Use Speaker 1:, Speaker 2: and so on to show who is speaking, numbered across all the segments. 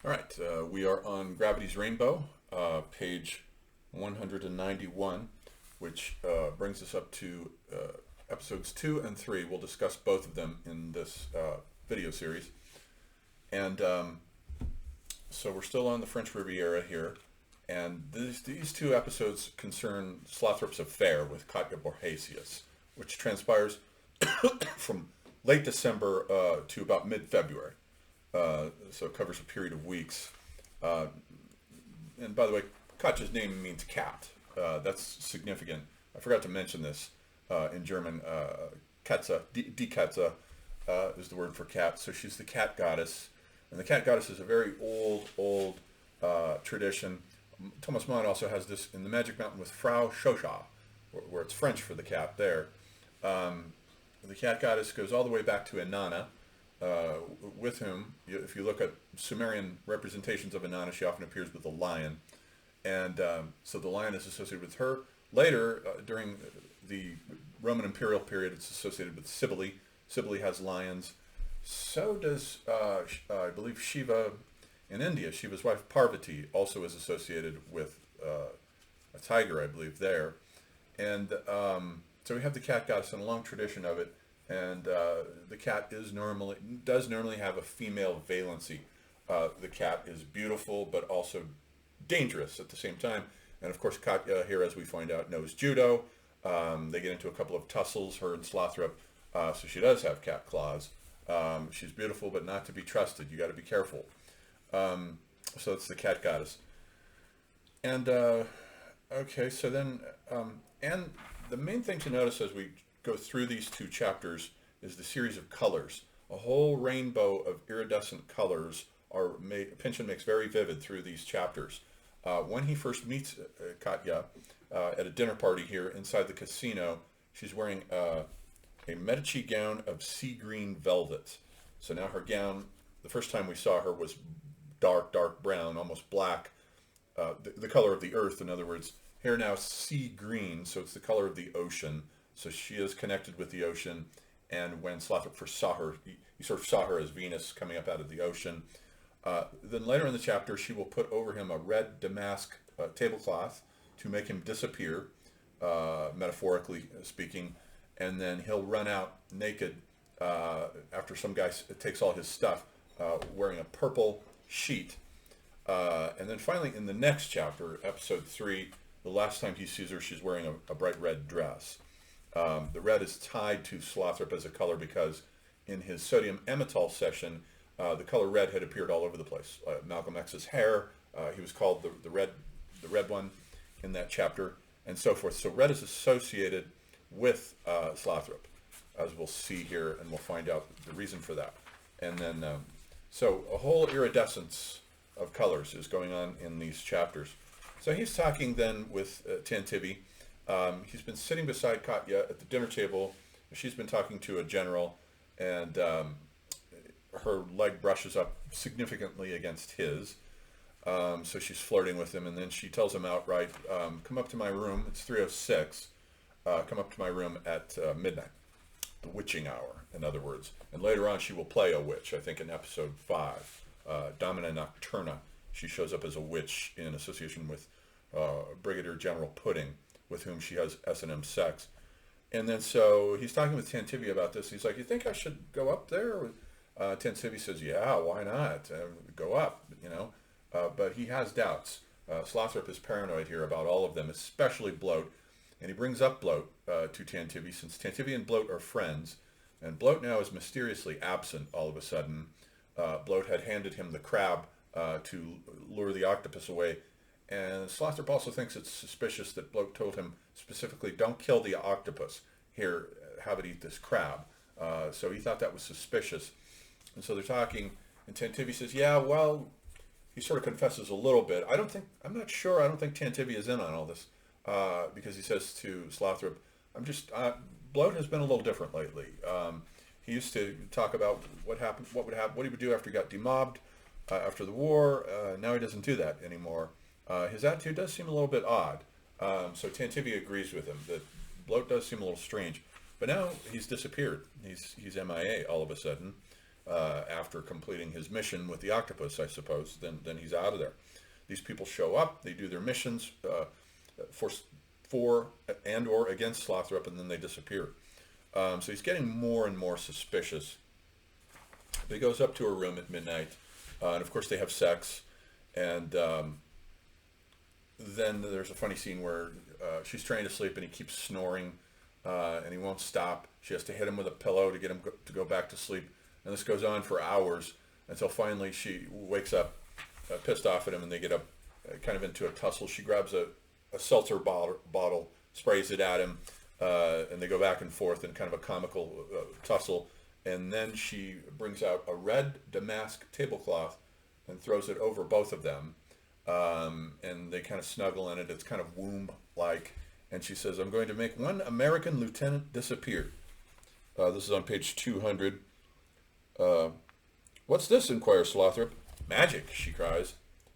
Speaker 1: All right, we are on Gravity's Rainbow, page 191, which brings us up to episodes 2 and 3. We'll discuss both of them in this video series. And so we're still on the French Riviera here, and these two episodes concern Slothrop's affair with Katya Borgesius, which transpires from late December to about mid-February. So it covers a period of weeks. And by the way, Katya's name means cat. That's significant. I forgot to mention this in German. Katze, die Katze, is the word for cat. So she's the cat goddess. And the cat goddess is a very old tradition. Thomas Mann also has this in the Magic Mountain with Frau Shosha, where it's French for the cat there. The cat goddess goes all the way back to Inanna, with whom, if you look at Sumerian representations of Inanna, she often appears with a lion. And so the lion is associated with her. Later, during the Roman imperial period, it's associated with Cybele. Cybele has lions. So does, I believe, Shiva in India. Shiva's wife, Parvati, also is associated with a tiger, I believe, there. And so we have the cat goddess and a long tradition of it. And the cat does normally have a female valency. The cat is beautiful, but also dangerous at the same time. And of course, Katya here, as we find out, knows judo. They get into a couple of tussles, her and Slothrop. So she does have cat claws. She's beautiful, but not to be trusted. You got to be careful. So it's the cat goddess. And okay, so then, and the main thing to notice as we go through these two chapters is the series of colors. A whole rainbow of iridescent colors are made. Pynchon makes very vivid through these chapters. When he first meets Katya at a dinner party here inside the casino, she's wearing a Medici gown of sea green velvet. So now her gown, the first time we saw her, was dark brown, almost black, the color of the earth, in other words. Here now sea green, so it's the color of the ocean. So she is connected with the ocean, and when Slothrop first saw her, he sort of saw her as Venus coming up out of the ocean. Then later in the chapter, she will put over him a red damask tablecloth to make him disappear, metaphorically speaking, and then he'll run out naked after some guy takes all his stuff, wearing a purple sheet. And then finally, in the next chapter, episode 3, the last time he sees her, she's wearing a bright red dress. The red is tied to Slothrop as a color because in his sodium emetol session, the color red had appeared all over the place. Malcolm X's hair, he was called the red one in that chapter, and so forth. So red is associated with Slothrop, as we'll see here, and we'll find out the reason for that. And then, so a whole iridescence of colors is going on in these chapters. So he's talking then with Tantivy. He's been sitting beside Katya at the dinner table. She's been talking to a general, and her leg brushes up significantly against his. So she's flirting with him, and then she tells him outright, come up to my room. It's 3:06. Come up to my room at midnight, the witching hour, in other words. And later on, she will play a witch, I think in episode 5, Domina Nocturna. She shows up as a witch in association with Brigadier General Pudding, with whom she has S&M sex. And then so he's talking with Tantivy about this. He's like, you think I should go up there? Tantivy says, yeah, why not? Go up, you know. But he has doubts. Slothrop is paranoid here about all of them, especially Bloat. And he brings up Bloat to Tantivy, since Tantivy and Bloat are friends. And Bloat now is mysteriously absent all of a sudden. Bloat had handed him the crab to lure the octopus away. And Slothrop also thinks it's suspicious that Bloat told him specifically, don't kill the octopus. Here, have it eat this crab. So he thought that was suspicious. And so they're talking, and Tantivy says, yeah, well, he sort of confesses a little bit. I don't think Tantivy is in on all this, because he says to Slothrop, Bloat has been a little different lately. He used to talk about what he would do after he got demobbed, after the war. Now he doesn't do that anymore. His attitude does seem a little bit odd. So Tantivy agrees with him that Bloat does seem a little strange. But now he's disappeared. He's MIA all of a sudden. after completing his mission with the octopus, I suppose. Then he's out of there. These people show up, they do their missions for and or against Slothrop, and then they disappear. So he's getting more and more suspicious. He goes up to her room at midnight, and of course they have sex, and then there's a funny scene where she's trying to sleep and he keeps snoring, and he won't stop. She has to hit him with a pillow to get him to go back to sleep, and this goes on for hours until finally she wakes up pissed off at him, and they get up kind of into a tussle. She grabs a seltzer bottle, sprays it at him, and they go back and forth in kind of a comical tussle. And then she brings out a red damask tablecloth and throws it over both of them. And they kind of snuggle in it. It's kind of womb-like. And she says, "I'm going to make one American lieutenant disappear." This is on page 200. "What's this?" inquires Slothrop. "Magic," she cries,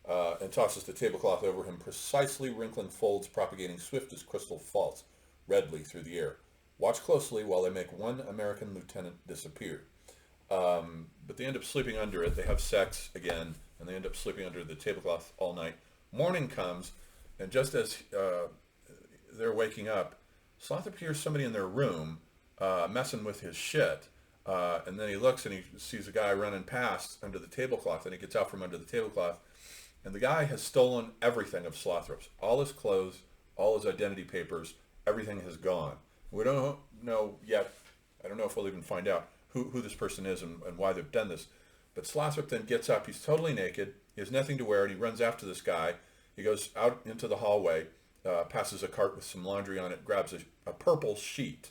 Speaker 1: and tosses the tablecloth over him, precisely wrinkling folds propagating swift as crystal faults, redly through the air. "Watch closely while they make one American lieutenant disappear." But they end up sleeping under it. They have sex again, and they end up sleeping under the tablecloth all night. Morning comes, and just as they're waking up, Slothrop hears somebody in their room messing with his shit. And then he looks and he sees a guy running past under the tablecloth, and he gets out from under the tablecloth. And the guy has stolen everything of Slothrop's. All his clothes, all his identity papers, everything has gone. We don't know yet. I don't know if we'll even find out who this person is and why they've done this. But Slothrop then gets up. He's totally naked. He has nothing to wear, and he runs after this guy. He goes out into the hallway, passes a cart with some laundry on it, grabs a purple sheet,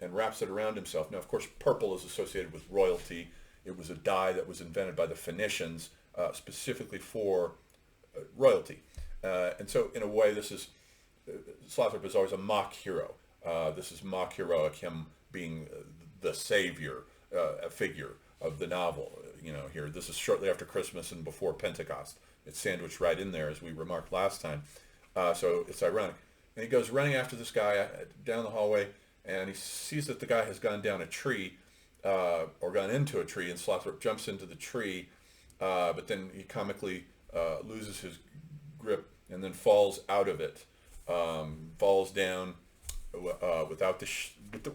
Speaker 1: and wraps it around himself. Now, of course, purple is associated with royalty. It was a dye that was invented by the Phoenicians specifically for royalty. And so, in a way, this is Slothrop is always a mock hero. This is mock heroic, him being the savior figure of the novel. Here, this is shortly after Christmas and before Pentecost. It's sandwiched right in there, as we remarked last time. So it's ironic. And he goes running after this guy down the hallway, and he sees that the guy has gone down a tree, or gone into a tree, and Slothrop jumps into the tree, but then he comically loses his grip and then falls out of it, falls down without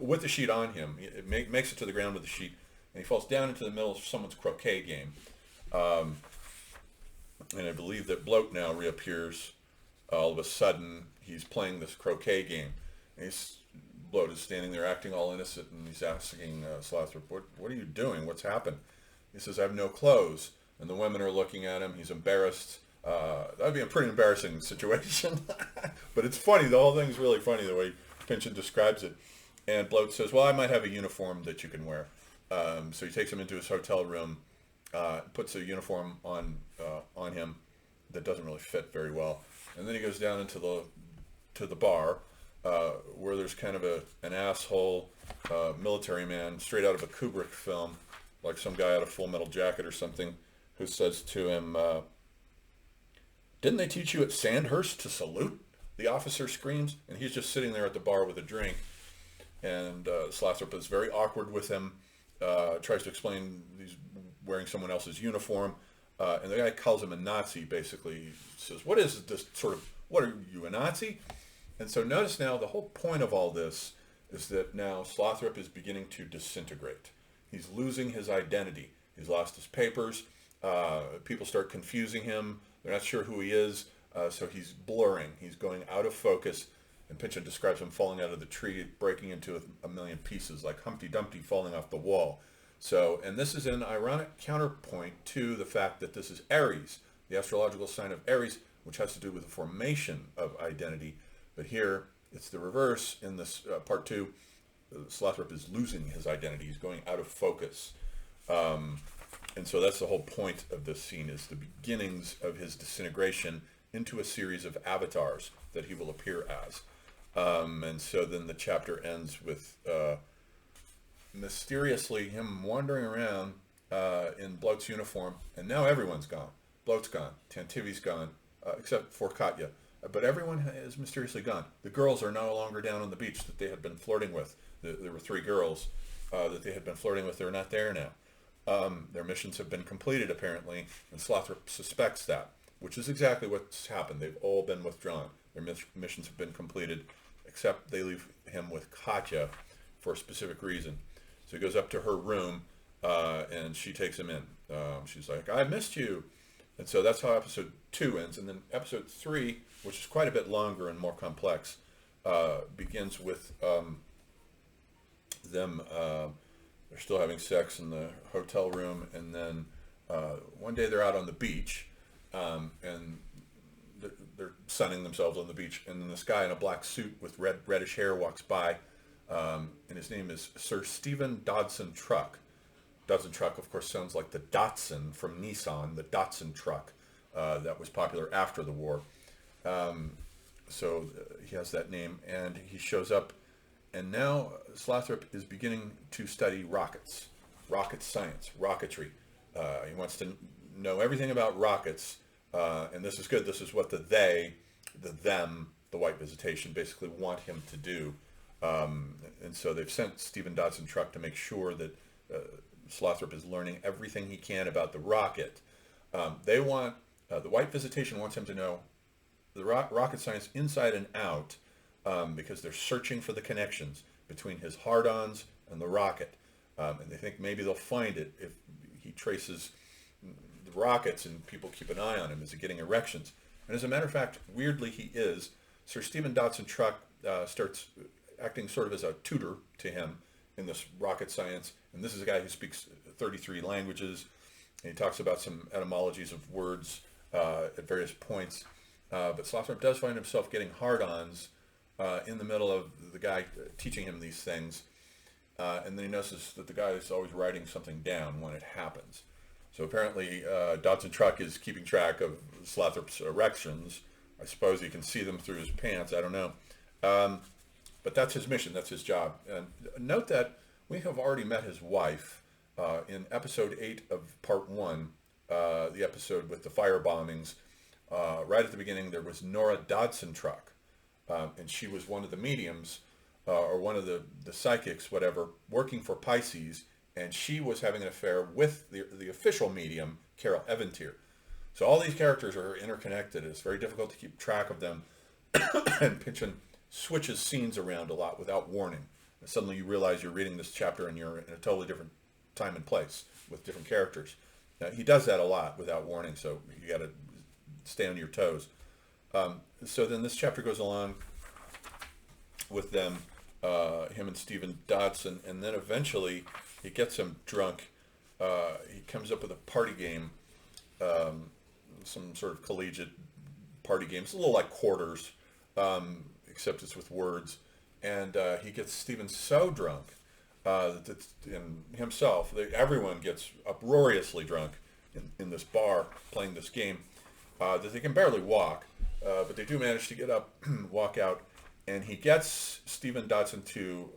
Speaker 1: with the sheet on him. It makes it to the ground with the sheet, and he falls down into the middle of someone's croquet game. And I believe that Bloat now reappears. All of a sudden, he's playing this croquet game. And Bloat is standing there acting all innocent, and he's asking Slothrop, what are you doing? What's happened? He says, "I have no clothes." And the women are looking at him. He's embarrassed. That would be a pretty embarrassing situation. But it's funny. The whole thing's really funny, the way Pynchon describes it. And Bloat says, "Well, I might have a uniform that you can wear." So he takes him into his hotel room, puts a uniform on him that doesn't really fit very well. And then he goes down into the bar, where there's kind of an asshole military man straight out of a Kubrick film, like some guy out of Full Metal Jacket or something, who says to him, "Didn't they teach you at Sandhurst to salute?" The officer screams, and he's just sitting there at the bar with a drink. And Slothrop is very awkward with him, tries to explain he's wearing someone else's uniform, and the guy calls him a Nazi, basically. He says, "What is this what are you, a Nazi?" And so notice now, the whole point of all this is that now Slothrop is beginning to disintegrate. He's losing his identity. He's lost his papers. People start confusing him. They're not sure who he is, so he's blurring. He's going out of focus, and Pynchon describes him falling out of the tree, breaking into a million pieces, like Humpty Dumpty falling off the wall. So, and this is an ironic counterpoint to the fact that this is Aries, the astrological sign of Aries, which has to do with the formation of identity. But here, it's the reverse. In this part 2, Slothrop is losing his identity. He's going out of focus. And so that's the whole point of this scene, is the beginnings of his disintegration into a series of avatars that he will appear as. And so then the chapter ends with mysteriously him wandering around in Bloat's uniform, and now everyone's gone. Bloat's gone, Tantivi's gone, except for Katya. But everyone is mysteriously gone. The girls are no longer down on the beach that they had been flirting with. There were 3 girls that they had been flirting with. They're not there now. Their missions have been completed, apparently, and Slothrop suspects that, which is exactly what's happened. They've all been withdrawn. Their missions have been completed, except they leave him with Katya for a specific reason. So he goes up to her room, and she takes him in. She's like, "I missed you." And so that's how episode 2 ends. And then episode 3, which is quite a bit longer and more complex, begins with them... they're still having sex in the hotel room, and then one day they're out on the beach, and they're sunning themselves on the beach, and then this guy in a black suit with reddish hair walks by, and his name is Sir Stephen Dodson Truck. Dodson Truck, of course, sounds like the Datsun from Nissan, the Datsun truck that was popular after the war. So he has that name, and he shows up. And now Slothrop is beginning to study rockets, rocket science, rocketry. He wants to know everything about rockets, and this is good. This is what the White Visitation, basically want him to do. And so they've sent Stephen Dodson Truck to make sure that Slothrop is learning everything he can about the rocket. The White Visitation wants him to know the rocket science inside and out, because they're searching for the connections between his hard-ons and the rocket. And they think maybe they'll find it if he traces the rockets and people keep an eye on him. Is he getting erections? And as a matter of fact, weirdly he is. Sir Stephen Dodson Truck starts acting sort of as a tutor to him in this rocket science. And this is a guy who speaks 33 languages. And he talks about some etymologies of words at various points. But Slothrop does find himself getting hard-ons in the middle of the guy teaching him these things, and then he notices that the guy is always writing something down when it happens. So apparently Dodson Truck is keeping track of Slothrop's erections. I suppose he can see them through his pants, I don't know. But that's his mission, that's his job. And note that we have already met his wife in episode 8 of part 1, the episode with the fire bombings. Right at the beginning there was Nora Dodson Truck. And she was one of the mediums, or one of the psychics, whatever, working for Pisces, and she was having an affair with the official medium, Carol Eventier. So all these characters are interconnected. It's very difficult to keep track of them, and Pynchon switches scenes around a lot without warning. And suddenly you realize you're reading this chapter and you're in a totally different time and place with different characters. Now, he does that a lot without warning, so you got to stay on your toes. So then this chapter goes along with them, him and Stephen Dodson, and then eventually he gets him drunk. He comes up with a party game, some sort of collegiate party game. It's a little like quarters, except it's with words. And he gets Stephen so drunk that everyone gets uproariously drunk in this bar playing this game, that they can barely walk. But they do manage to get up, walk out, and he gets Stephen Dodson to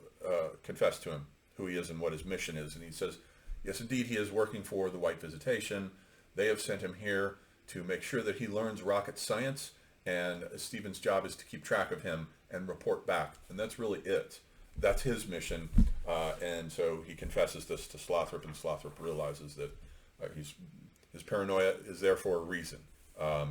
Speaker 1: confess to him who he is and what his mission is. And he says, yes, indeed, he is working for the White Visitation. They have sent him here to make sure that he learns rocket science, and Stephen's job is to keep track of him and report back. And that's really it. That's his mission. And so he confesses this to Slothrop, and Slothrop realizes that his paranoia is there for a reason.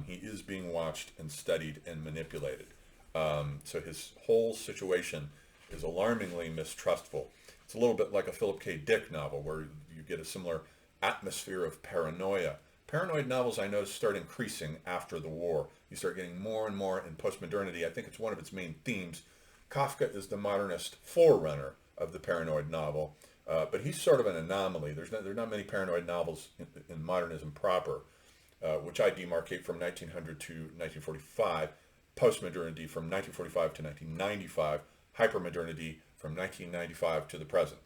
Speaker 1: He is being watched and studied and manipulated. So his whole situation is alarmingly mistrustful. It's a little bit like a Philip K. Dick novel where you get a similar atmosphere of paranoia. Paranoid novels, I noticed, start increasing after the war. You start getting more and more in postmodernity. I think it's one of its main themes. Kafka is the modernist forerunner of the paranoid novel, but he's sort of an anomaly. There are not many paranoid novels in modernism proper, which I demarcate from 1900 to 1945, postmodernity from 1945 to 1995, hypermodernity from 1995 to the present.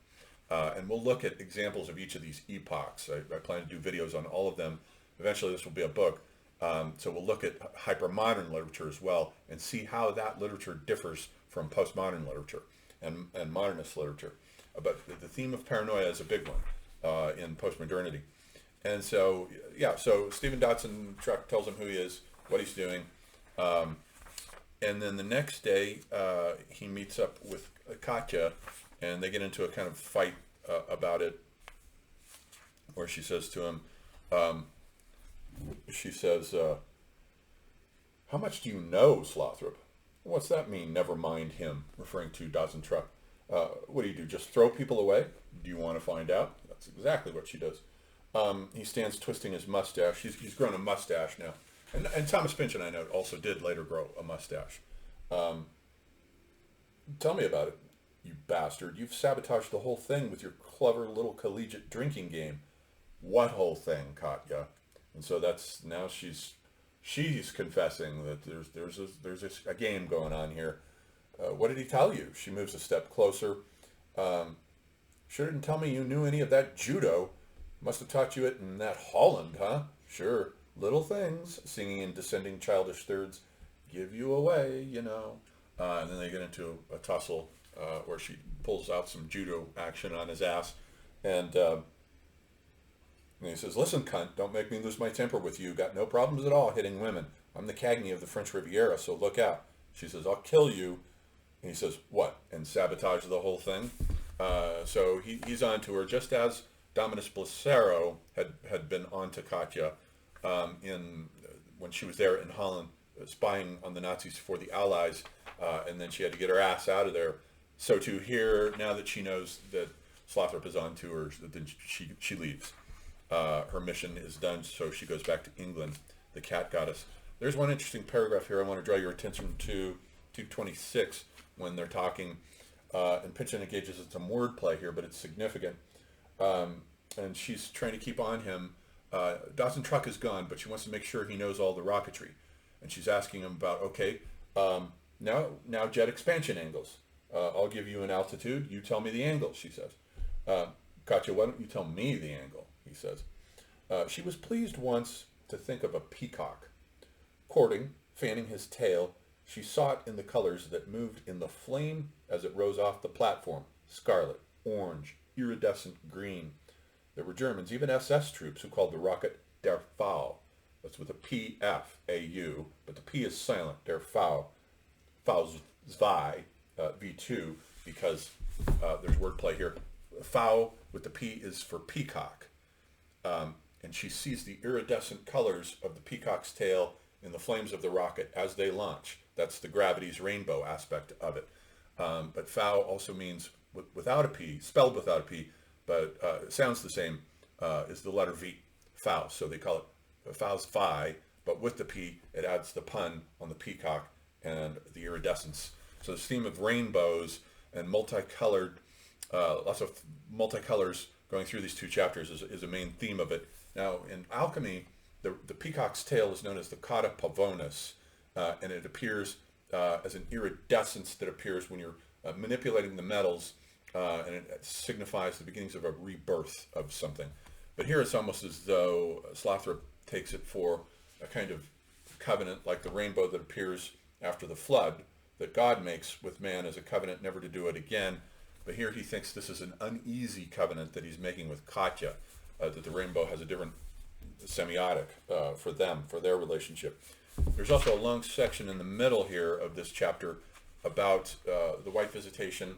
Speaker 1: And we'll look at examples of each of these epochs. I plan to do videos on all of them. Eventually this will be a book. So we'll look at hypermodern literature as well and see how that literature differs from postmodern literature and modernist literature. But the theme of paranoia is a big one in postmodernity. And so, yeah, so Stephen Dodson Truck tells him who he is, what he's doing. And then the next day, he meets up with Katya, and they get into a kind of fight about it. where she says to him, um, she says, how much do you know, Slothrop? What's that mean, never mind him, referring to Dodson Truck? What do you do, just throw people away? Do you want to find out? That's exactly what she does. He stands twisting his mustache. He's grown a mustache now. And Thomas Pynchon, I know, also did later grow a mustache. Tell me about it, you bastard. You've sabotaged the whole thing with your clever little collegiate drinking game. What whole thing, Katya? And so that's, now she's confessing that there's a game going on here. What did he tell you? She moves a step closer. Sure didn't tell me you knew any of that judo. Must have taught you it in that Holland, huh? Sure. Little things, singing in descending childish thirds, give you away, you know. And then they get into a tussle where she pulls out some judo action on his ass. And he says, listen, cunt, don't make me lose my temper with you. Got no problems at all hitting women. I'm the Cagney of the French Riviera, so look out. She says, I'll kill you. And he says, what? And sabotage the whole thing? So he's on to her, just as Dominus Blacero had been on to Katya when she was there in Holland, spying on the Nazis for the Allies, and then she had to get her ass out of there. So to here, now that she knows that Slothrop is on to her, then she leaves. Her mission is done, so she goes back to England, the cat goddess. There's one interesting paragraph here I want to draw your attention to, 226, when they're talking, and Pynchon engages in some wordplay here, but it's significant. And she's trying to keep on him. Dawson Truck is gone, but she wants to make sure he knows all the rocketry. And she's asking him about, okay, now jet expansion angles. I'll give you an altitude, you tell me the angle, she says. Katya, why don't you tell me the angle, he says. She was pleased once to think of a peacock. Courting, fanning his tail, she saw it in the colors that moved in the flame as it rose off the platform. Scarlet, orange, iridescent green. There were Germans, even SS troops, who called the rocket Der Pfau. That's with a P-F, A-U, but the P is silent, Der Pfau. Pfau zwei, V2, because there's wordplay here. Pfau with the P is for peacock. And she sees the iridescent colors of the peacock's tail in the flames of the rocket as they launch. That's the gravity's rainbow aspect of it. But Pfau also means without a P, spelled without a P, but it sounds the same, is the letter V, Pfau. So they call it Pfau's Phi, but with the P, it adds the pun on the peacock and the iridescence. So this theme of rainbows and multicolored, lots of multicolors going through these two chapters is a main theme of it. Now, in alchemy, the peacock's tail is known as the cauda pavonis, and it appears as an iridescence that appears when you're manipulating the metals, and it signifies the beginnings of a rebirth of something. But here it's almost as though Slothrop takes it for a kind of covenant, like the rainbow that appears after the flood, that God makes with man as a covenant never to do it again. But here he thinks this is an uneasy covenant that he's making with Katya, that the rainbow has a different semiotic for them, for their relationship. There's also a long section in the middle here of this chapter about the White Visitation,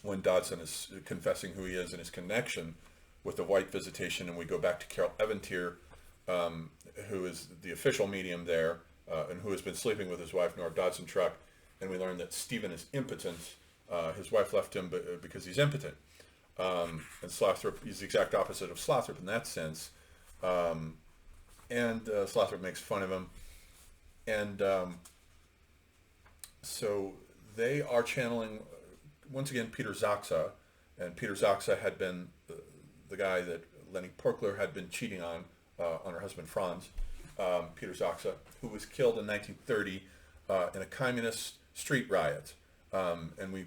Speaker 1: when Dodson is confessing who he is and his connection with the White Visitation, and we go back to Carol Eventier, who is the official medium there, and who has been sleeping with his wife, Nora Dodson Truck, and we learn that Stephen is impotent. His wife left him because he's impotent. And Slothrop is the exact opposite of Slothrop in that sense. And Slothrop makes fun of him. And so they are channeling, once again, Peter Zaksa. And Peter Zaksa had been the guy that Lenny Porkler had been cheating on her husband Franz. Peter Zaksa, who was killed in 1930 in a communist street riot. And we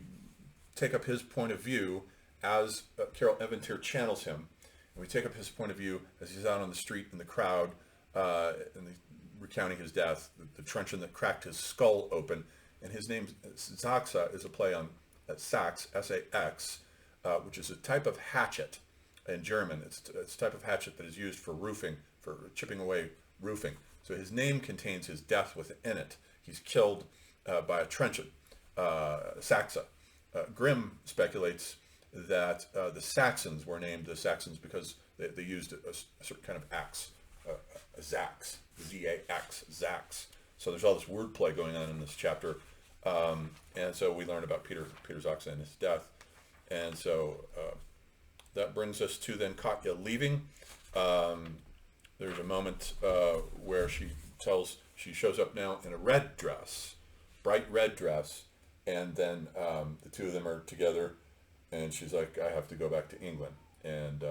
Speaker 1: take up his point of view as Carol Eventier channels him. And we take up his point of view as he's out on the street in the crowd, and recounting his death, the truncheon that cracked his skull open. And his name, Zaksa, is a play on Sax, S-A-X, which is a type of hatchet in German. It's a type of hatchet that is used for roofing, for chipping away roofing. So his name contains his death within it. He's killed by a truncheon, Zaksa. Grimm speculates that the Saxons were named the Saxons because they used a certain kind of axe, a zax, Z-A-X, zax. So there's all this wordplay going on in this chapter. And so we learn about Peter Zaksa and his death. And so that brings us to then Katya leaving. There's a moment where she shows up now in a red dress, bright red dress, and then the two of them are together, and she's like, I have to go back to England. And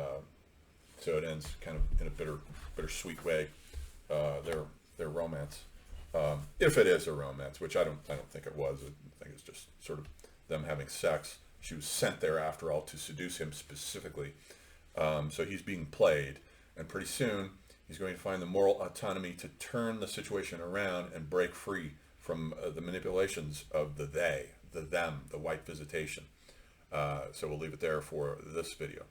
Speaker 1: so it ends kind of in a bittersweet way, their romance. If it is a romance, which I don't think it was. I think it's just sort of them having sex. She was sent there after all to seduce him specifically. So he's being played, and pretty soon he's going to find the moral autonomy to turn the situation around and break free from the manipulations of the they, the them, the White Visitation. So we'll leave it there for this video.